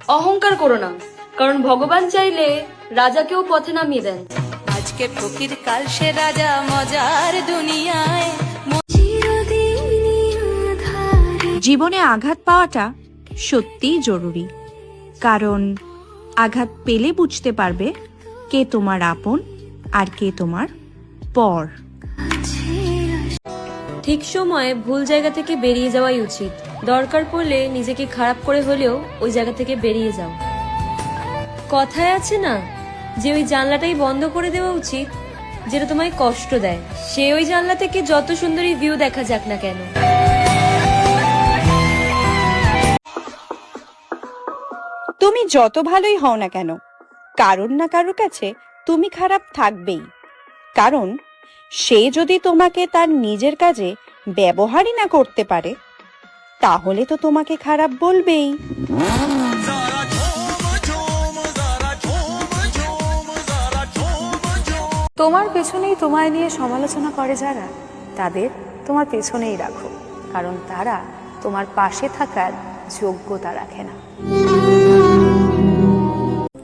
অহংকার করো না, কারণ ভগবান চাইলে রাজাকেও পথে নামিয়ে দেন। আজকে ফকির কাল সে রাজা, মজার দুনিয়ায়। জীবনে আঘাত পাওয়াটা সত্যিই জরুরি, কারণ আঘাত পেলে বুঝতে পারবে কে তোমার আপন আর কে তোমার পর। ঠিক সময়ে ভুল জায়গা থেকে বেরিয়ে যাওয়াই উচিত। দরকার পড়লে নিজেকে খারাপ করে হলেও ওই জায়গা থেকে বেরিয়ে যাও। কথায় আছে না যে ওই জানলাটাই বন্ধ করে দেওয়া উচিত যেটা তোমায় কষ্ট দেয়, সে ওই জানলা থেকে যত সুন্দরী ভিউ দেখা যাক না কেন। তুমি যত ভালোই হও না কেন, কারোর না কারোর কাছে তুমি খারাপ থাকবেই। কারণ সে যদি তোমাকে তার নিজের কাজে ব্যবহারই না করতে পারে, তাহলে তো তোমাকে খারাপ বলবেই। তোমার পেছনেই তোমায় নিয়ে সমালোচনা করে যারা, তাদের তোমার পেছনেই রাখো, কারণ তারা তোমার পাশে থাকার যোগ্যতা রাখে না।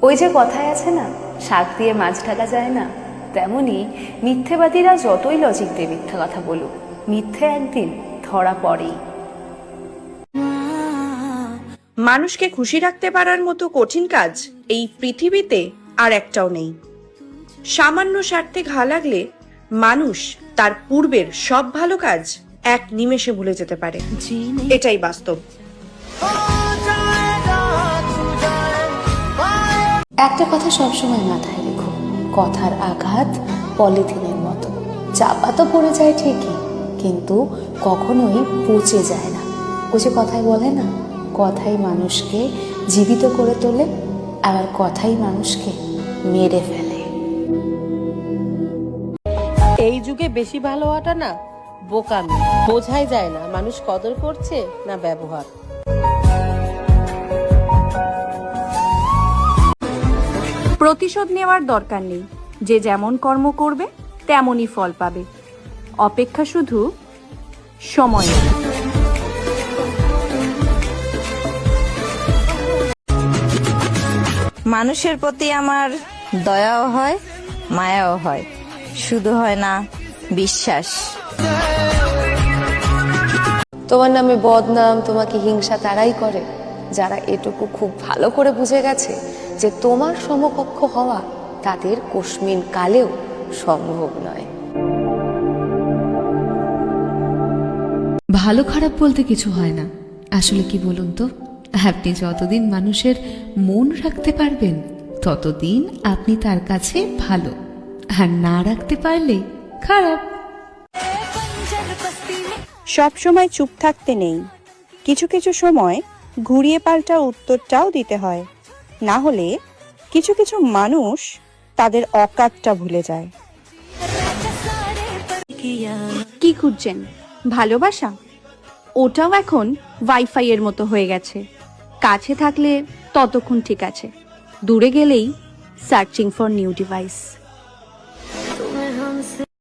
ওই যে কথায় আছে না, শাক দিয়ে মাছ ঢাকা যায় না, তেমনি মিথ্যেবাদীরা যতই লজিক দিয়ে মিথ্যা কথা বলুক, মিথ্যে একদিন ধরা পড়েই। মানুষকে খুশি রাখতে পারার মতো কঠিন কাজ এই পৃথিবীতে আর একটাও নেই। সামান্য স্বার্থে ঘা লাগলে মানুষ তার পূর্বের সব ভালো কাজ এক নিমেষে ভুলে যেতে পারে। এটাই বাস্তব। একটা কথা সবসময় মাথায় রেখো, কথার আঘাত পলিথিনের মতো, চাপা তো পড়ে যায় ঠিকই, কিন্তু কখনোই পচে যায় না। ও যে কথায় বলে না, কথাই মানুষকে জীবিত করে তোলে, আবার কথাই মানুষকে মেরে ফেলে। এই যুগে বেশি ভালো হওয়াটা না বোকামি, বোঝাই যায় না মানুষ কদর করছে না ব্যবহার। প্রতিশোধ নেওয়ার দরকার নেই, যে যেমন কর্ম করবে তেমনই ফল পাবে। অপেক্ষা শুধু সময়ের। মানুষের প্রতি আমার দয়াও হয়, মায়াও হয়, শুধু হয় না বিশ্বাস। তোমার নামে বদনাম, তোমাকে হিংসা তারাই করে যারা এটুকু খুব ভালো করে বুঝে গেছে যে তোমার সমকক্ষ হওয়া তাদের কস্মিন কালেও সম্ভব নয়। ভালো খারাপ বলতে কিছু হয় না। আসলে কি বলুন তো, আপনি যতদিন মানুষের মন রাখতে পারবেন ততদিন আপনি তার কাছে ভালো, আর না রাখতে পারলে খারাপ। সব সময় চুপ থাকতে নেই, কিছু কিছু সময় ঘুরিয়ে পাল্টা উত্তরটাও দিতে হয়। না হলে কিছু কিছু মানুষ তাদের অকাতটা ভুলে যায়। কি খুঁজছেন? ভালোবাসা? ওটাও এখন ওয়াইফাই এর মতো হয়ে গেছে। কাছে থাকলে ততক্ষণ ঠিক আছে, দূরে গেলেই সার্চিং ফর নিউ ডিভাইস।